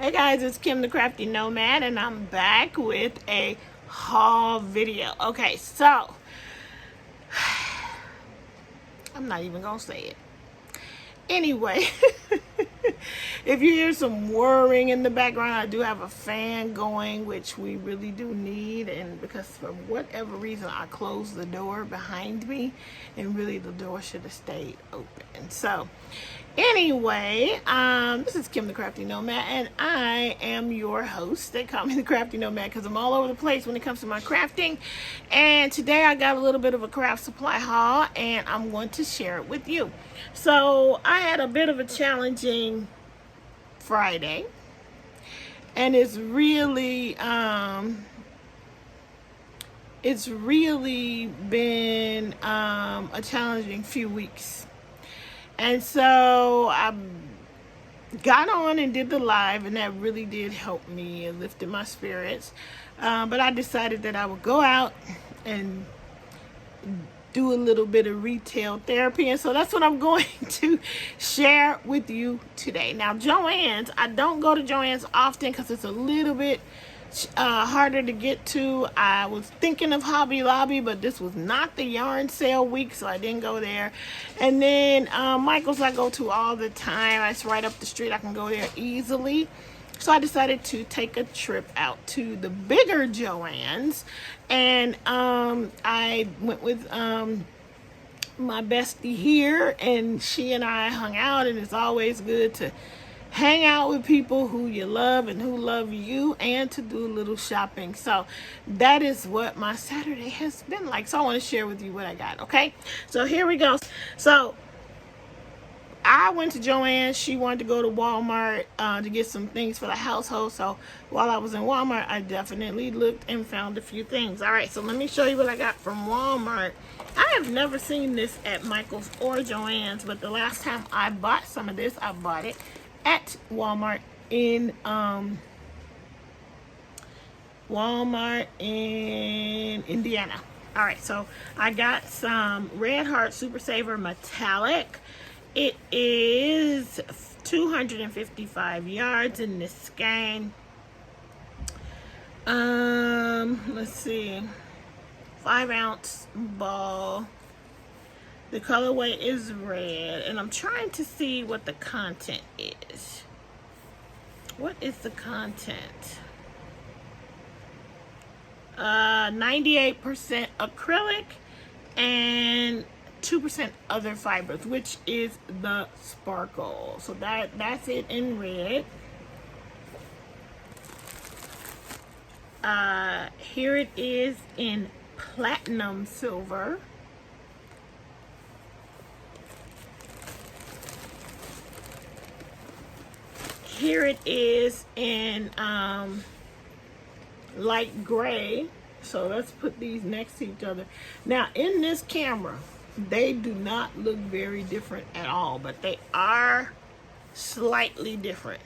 Hey guys, it's Kim the Crafty Nomad, and I'm back with a haul video. Okay, so I'm not even gonna say it. Anyway, if you hear some whirring in the background, I do have a fan going, which we really do need, and because for whatever reason I closed the door behind me, and really the door should have stayed open. So anyway, this is Kim the Crafty Nomad, and I am your host. They call me the Crafty Nomad because I'm all over the place when it comes to my crafting. And today I got a little bit of a craft supply haul, and I'm going to share it with you. So I had a bit of a challenging Friday, and it's really been a challenging few weeks. And so I got on and did the live, and that really did help me and lifted my spirits. But I decided that I would go out and do a little bit of retail therapy, and so that's what I'm going to share with you today. Now, Joanns, I don't go to Joanns often because it's a little bit harder to get to. I was thinking of Hobby Lobby, but this was not the yarn sale week, so I didn't go there. And then Michael's I go to all the time. It's right up the street. I can go there easily. So I decided to take a trip out to the bigger Joanns, and I went with my bestie here, and she and I hung out, and it's always good to hang out with people who you love and who love you, and to do a little shopping. So that is what my Saturday has been like. So I want to share with you what I got, okay? So here we go. So I went to Joanns. She wanted to go to Walmart to get some things for the household. So while I was in Walmart, I definitely looked and found a few things. All right, so let me show you what I got from Walmart. I have never seen this at Michael's or Joanns, but the last time I bought some of this, I bought it at Walmart in Indiana. All right, so I got some Red Heart Super Saver Metallic. It is 255 yards in this skein. Let's see, 5-ounce ball. The colorway is red, and I'm trying to see what the content is. What is the content? 98% acrylic and 2% other fibers, which is the sparkle. So that's it in red. Here it is in platinum silver. Here it is in light gray. So let's put these next to each other. Now in this camera, they do not look very different at all, but they are slightly different.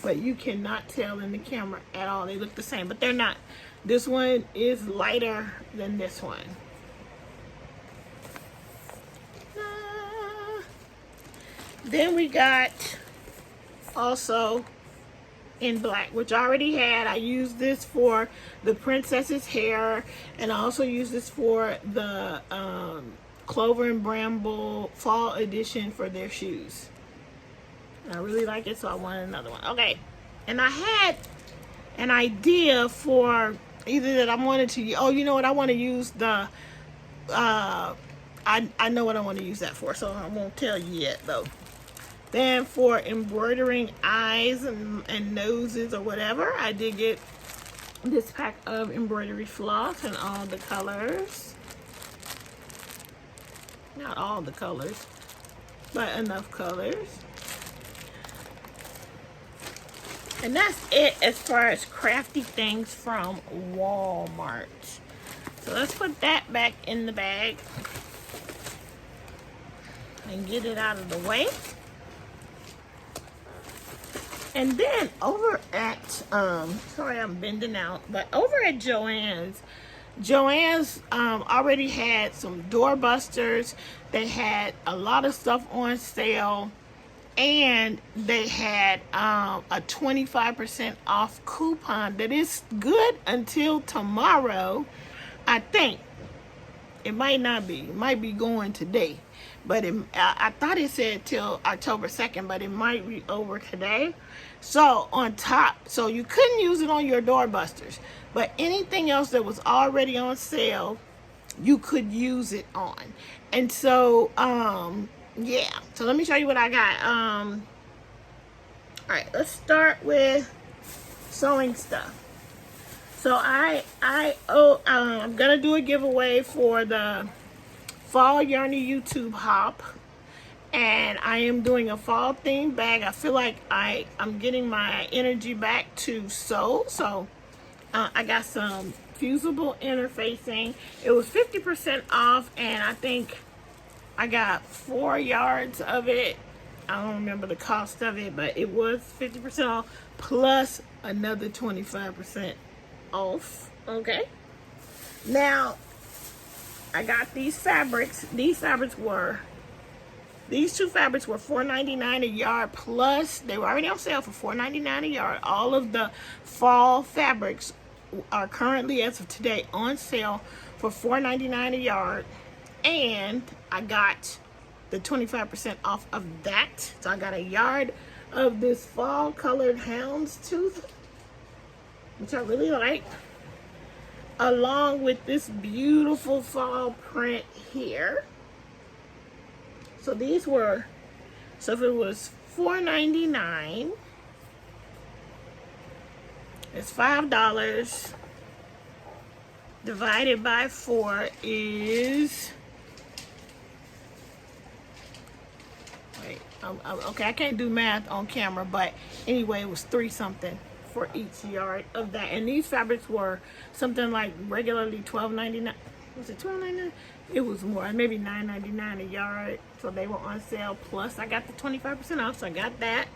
But you cannot tell in the camera at all. They look the same, but they're not. This one is lighter than this one. Then we got also in black, which I already had. I used this for the princess's hair, and I also used this for the Clover and Bramble fall edition for their shoes. I really like it, so I wanted another one. Okay, and I had an idea for either that I wanted to, oh, you know what, I want to use the I know what I want to use that for, so I won't tell you yet though. Then for embroidering eyes and noses or whatever, I did get this pack of embroidery floss in all the colors. Not all the colors, but enough colors. And that's it as far as crafty things from Walmart. So let's put that back in the bag and get it out of the way. And then over at, sorry I'm bending out, but over at Joanns already had some doorbusters. They had a lot of stuff on sale, and they had a 25% off coupon that is good until tomorrow. I think it might not be. It might be going today, but I thought it said till October 2nd, but it might be over today. So on top, so you couldn't use it on your doorbusters, but anything else that was already on sale, you could use it on. And so yeah, so let me show you what I got. All right, let's start with sewing stuff. So I'm gonna do a giveaway for the Fall Yarny YouTube Hop, and I am doing a fall theme bag. I feel like I'm getting my energy back to sew, so I got some fusible interfacing. It was 50% off, and I think I got 4 yards of it. I don't remember the cost of it, but it was 50% off plus another 25% off. Okay, now I got these fabrics. These two fabrics were $4.99 a yard, plus they were already on sale for $4.99 a yard. All of the fall fabrics are currently, as of today, on sale for $4.99 a yard, and I got the 25% off of that. So I got a yard of this fall colored houndstooth, which I really like, along with this beautiful fall print here. So these were, so if it was $4.99, it's $5 divided by 4 is, okay, I can't do math on camera, but anyway, it was 3 something for each yard of that. And these fabrics were something like regularly $12.99. Was it $12.99? It was more, maybe $9.99 a yard. So they were on sale. Plus, I got the 25% off, so I got that.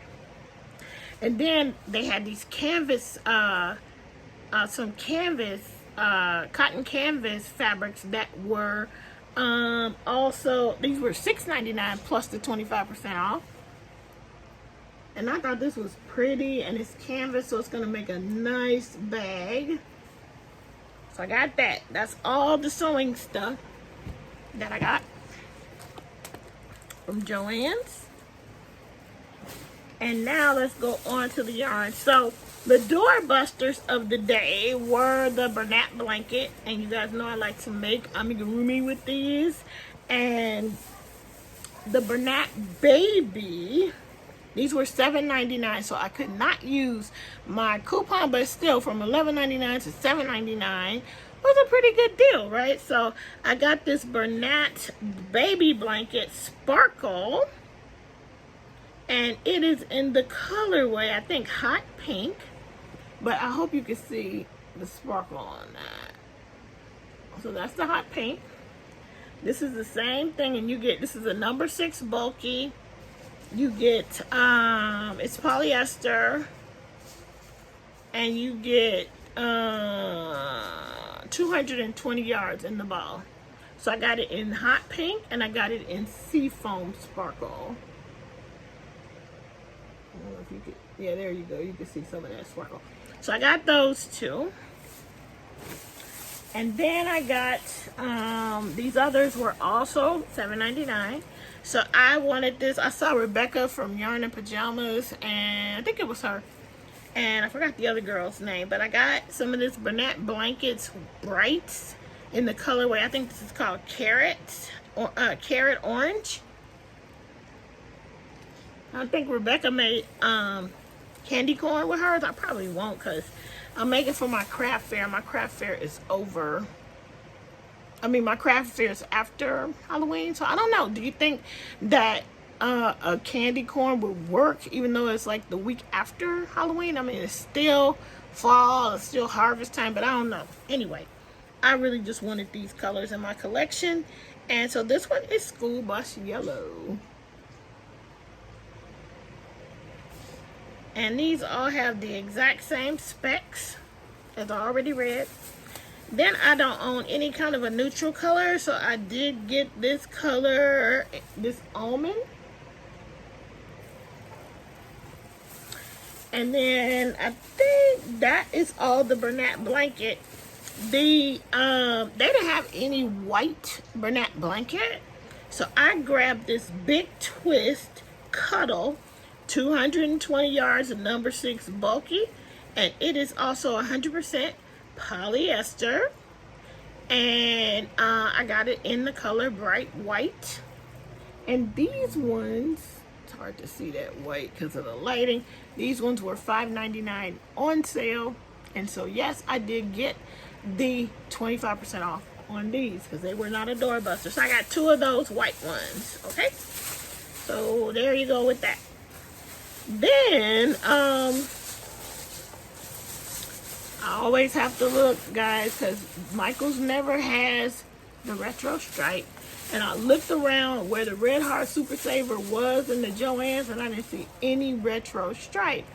And then they had these canvas, some canvas, cotton canvas fabrics that were also, these were $6.99 plus the 25% off. And I thought this was pretty, and it's canvas, so it's gonna make a nice bag. So I got that. That's all the sewing stuff that I got from Joanns. And now let's go on to the yarn. So the doorbusters of the day were the Bernat blanket, and you guys know I like to make amigurumi with these. And the Bernat baby, these were $7.99, so I could not use my coupon, but still from $11.99 to $7.99 was a pretty good deal, right? So I got this Bernat baby blanket sparkle, and it is in the colorway, I think, hot pink, but I hope you can see the sparkle on that. So that's the hot pink. This is the same thing, and you get, this is a number 6 bulky. You get, it's polyester, and you get 220 yards in the ball. So I got it in hot pink, and I got it in seafoam sparkle. I don't know if you could, yeah, there you go. You can see some of that sparkle. So I got those two. And then I got, these others were also $7.99. So I wanted this. I saw Rebecca from Yarn and Pajamas, and I think it was her. And I forgot the other girl's name, but I got some of this Bernat Blankets Brights in the colorway. I think this is called Carrot, or Carrot Orange. I think Rebecca made candy corn with hers. I probably won't, because I'm making for my craft fair. My craft fair is over. I mean, my craft fair is after Halloween, so I don't know. Do you think that a candy corn would work, even though it's like the week after Halloween? I mean, it's still fall, it's still harvest time, but I don't know. Anyway, I really just wanted these colors in my collection, and so this one is School Bus Yellow. And these all have the exact same specs as I already read. Then I don't own any kind of a neutral color, so I did get this color, this almond. And then I think that is all the Bernat blanket. They didn't have any white Bernat blanket. So I grabbed this Big Twist Cuddle 220 yards of number 6 bulky. And it is also 100% polyester. And I got it in the color bright white. And these ones, it's hard to see that white because of the lighting. These ones were $5.99 on sale. And so yes, I did get the 25% off on these because they were not a doorbuster. So I got 2 of those white ones. Okay, so there you go with that. Then I always have to look, guys, because Michael's never has the retro stripe. And I looked around where the Red Heart Super Saver was in the Joanns, and I didn't see any retro stripe.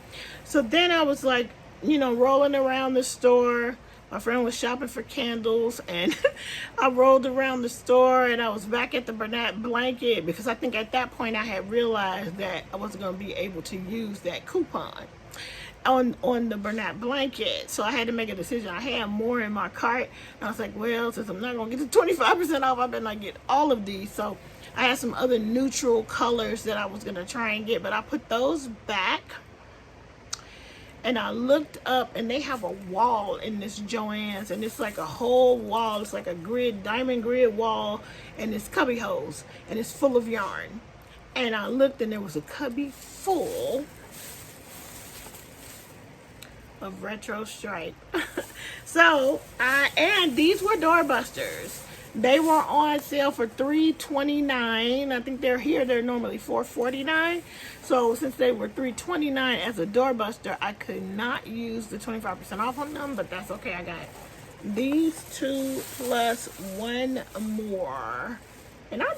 So then I was like, you know, rolling around the store. My friend was shopping for candles, and I rolled around the store, and I was back at the Bernat blanket because I think at that point I had realized that I wasn't going to be able to use that coupon on the Bernat blanket. So I had to make a decision. I had more in my cart, and I was like, well, since I'm not going to get the 25% off, I better not get all of these. So I had some other neutral colors that I was going to try and get, but I put those back. And I looked up, and they have a wall in this Joanns, and it's like a whole wall. It's like a grid, diamond grid wall, and it's cubby holes, and it's full of yarn. And I looked, and there was a cubby full of retro stripe. So and these were doorbusters. They were on sale for $3.29. I think they're normally $4.49. So since they were $3.29 as a doorbuster, I could not use the 25% off on them, but that's okay. I got these 2 plus 1 more. And I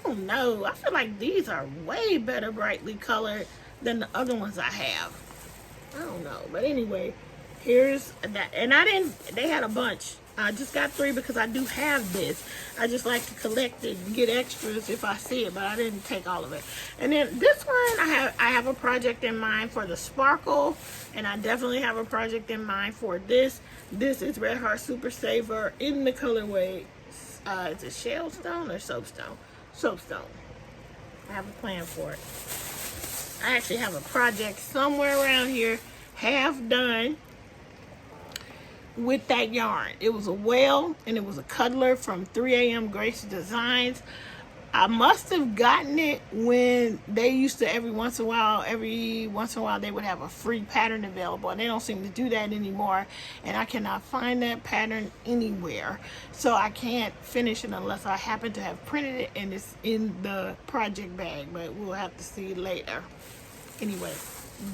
don't know. I feel like these are way better brightly colored than the other ones I have. I don't know. But anyway, here's that. And they had a bunch. I just got 3 because I do have this. I just like to collect it and get extras if I see it, but I didn't take all of it. And then this one, I have a project in mind for the sparkle, and I definitely have a project in mind for this. This is Red Heart Super Saver in the colorway. Is it shell stone or soapstone? Soapstone. I have a plan for it. I actually have a project somewhere around here, half done, with that yarn. It was a whale, and it was a cuddler from 3 a.m. Grace Designs. I must have gotten it when they used to every once in a while they would have a free pattern available, and they don't seem to do that anymore, and I cannot find that pattern anywhere. So I can't finish it unless I happen to have printed it and it's in the project bag, but we'll have to see later. Anyway,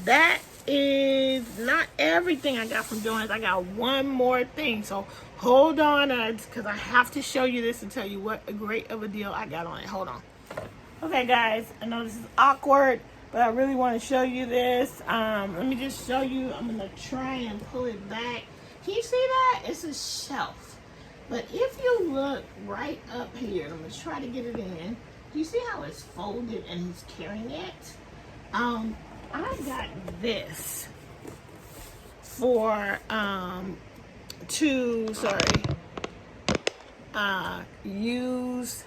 that is not everything I got from Joanns. I got one more thing, so hold on, because I have to show you this and tell you what a great of a deal I got on it. Hold on. Okay, guys, I know this is awkward, but I really want to show you this. Let me just show you. I'm gonna try and pull it back. Can you see that? It's a shelf, but if you look right up here, I'm gonna try to get it in. Do you see how it's folded and he's carrying it? I got this for use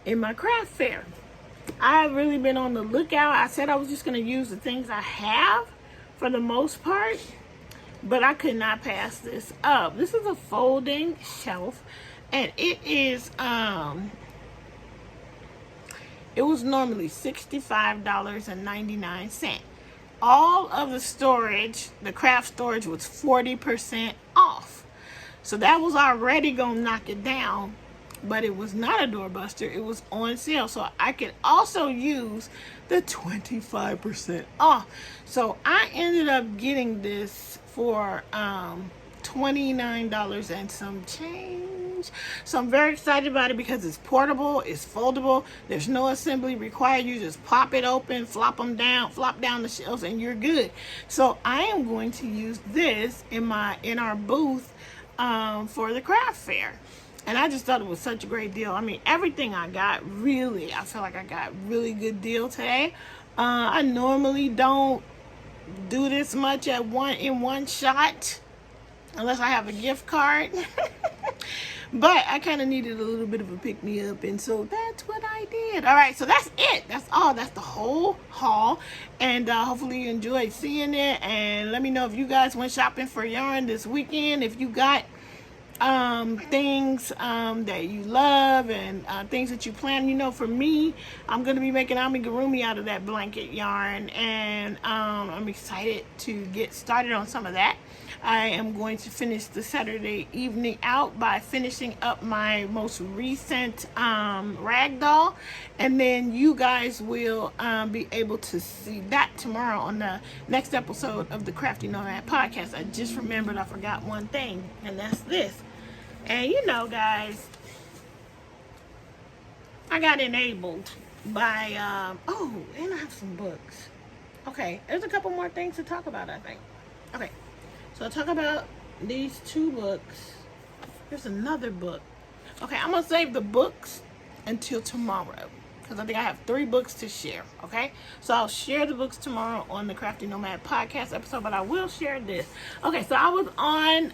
in my craft fair. I've really been on the lookout. I said I was just going to use the things I have for the most part, but I could not pass this up. This is a folding shelf, and it is it was normally $65.99. All of the storage, the craft storage, was 40% off. So that was already going to knock it down, but it was not a doorbuster. It was on sale. So I could also use the 25% off. So I ended up getting this for $29 and some change. So I'm very excited about it because it's portable, it's foldable, there's no assembly required. You just pop it open, flop down the shelves, and you're good. So I am going to use this in our booth for the craft fair. And I just thought it was such a great deal. I mean, everything I got, really, I feel like I got a really good deal today. I normally don't do this much in one shot unless I have a gift card. But I kind of needed a little bit of a pick-me-up, and so that's what I did. All right, so that's it. That's all. That's the whole haul, and hopefully you enjoyed seeing it. And let me know if you guys went shopping for yarn this weekend, if you got things that you love, and things that you plan. You know, for me, I'm going to be making amigurumi out of that blanket yarn, and I'm excited to get started on some of that. I am going to finish the Saturday evening out by finishing up my most recent rag doll, and then you guys will be able to see that tomorrow on the next episode of the Crafty Nomad podcast. I just remembered I forgot one thing, and that's this. And you know, guys, I got enabled by oh, and I have some books. Okay, there's a couple more things to talk about, I think. Okay, so I'll talk about these 2 books. There's another book. Okay, I'm gonna save the books until tomorrow, because I think I have 3 books to share. Okay, so I'll share the books tomorrow on the Crafty Nomad podcast episode, but I will share this. Okay, so I was on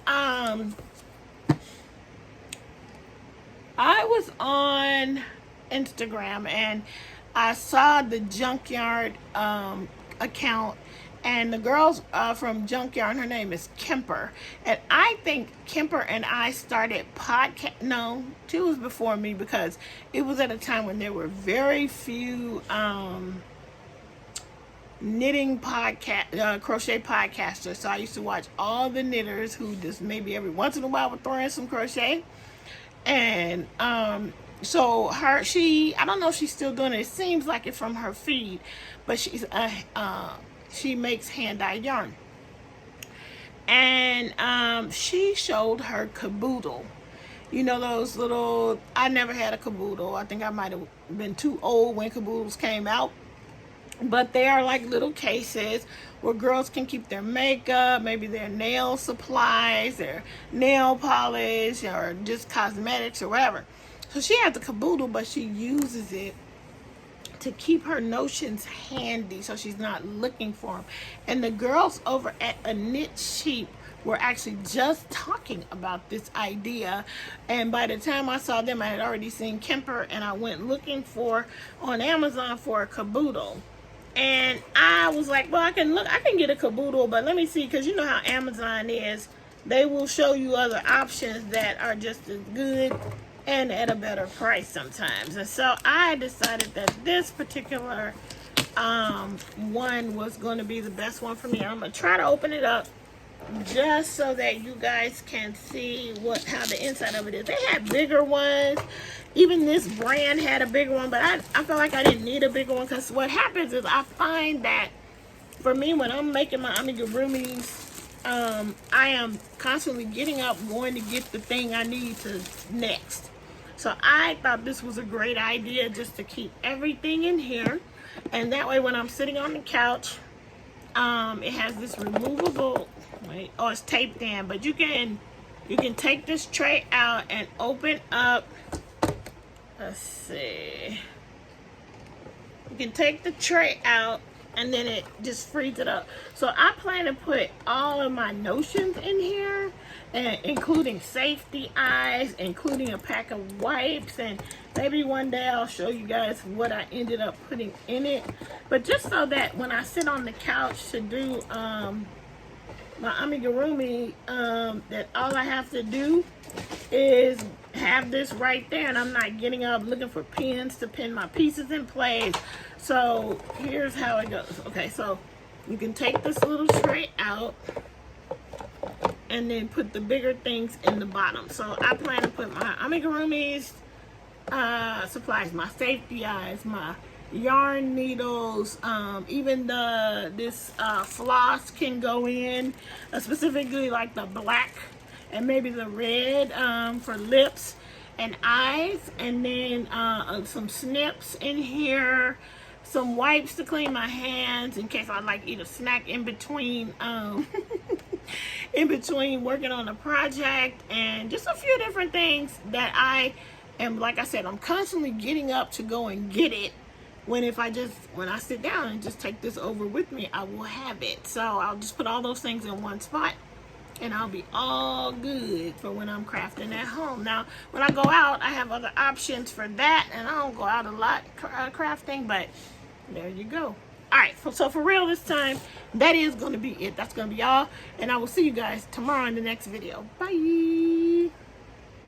Instagram, and I saw the Junkyard account, and the girls from Junkyard, her name is Kemper, and I think Kemper and I started podcast. No, she was before me, because it was at a time when there were very few knitting podcast, crochet podcasters. So I used to watch all the knitters who just maybe every once in a while would throw in some crochet. And so I don't know if she's still doing it. It seems like it from her feed, but she makes hand-dyed yarn. And she showed her caboodle. You know those little, I never had a caboodle. I think I might have been too old when caboodles came out. But they are like little cases where girls can keep their makeup, maybe their nail supplies, their nail polish, or just cosmetics or whatever. So she has the caboodle, but she uses it to keep her notions handy so she's not looking for them. And the girls over at A Knit Sheep were actually just talking about this idea, and by the time I saw them, I had already seen Kemper, and I went looking on Amazon for a caboodle. And I was like, well, I can get a caboodle, but let me see, because you know how Amazon is. They will show you other options that are just as good and at a better price sometimes. And so I decided that this particular one was going to be the best one for me. I'm going to try to open it up just so that you guys can see how the inside of it is. They had bigger ones. Even this brand had a bigger one, but I felt like I didn't need a bigger one, because what happens is I find that for me, when I'm making my amigurumis, I am constantly getting up, going to get the thing I need to next. So I thought this was a great idea, just to keep everything in here, and that way when I'm sitting on the couch, it has this removable, oh, it's taped in, but you can take this tray out and open up. Let's see. You can take the tray out, and then it just frees it up. So I plan to put all of my notions in here, and including safety eyes, including a pack of wipes, and maybe one day I'll show you guys what I ended up putting in it. But just so that when I sit on the couch to do my amigurumi, that all I have to do is have this right there, and I'm not getting up looking for pins to pin my pieces in place. So here's how it goes. Okay, so you can take this little tray out and then put the bigger things in the bottom. So I plan to put my amigurumis supplies, my safety eyes, my yarn needles, even this floss can go in, specifically like the black and maybe the red for lips and eyes, and then some snips in here, some wipes to clean my hands in case I like eat a snack in between in between working on a project, and just a few different things that I am, like I said, I'm constantly getting up to go and get it. when if I just, when I sit down and just take this over with me, I will have it. So I'll just put all those things in one spot, and I'll be all good for when I'm crafting at home. Now, when I go out, I have other options for that, and I don't go out a lot crafting, but there you go. All right, so for real this time, that is going to be it. That's going to be all, and I will see you guys tomorrow in the next video. Bye.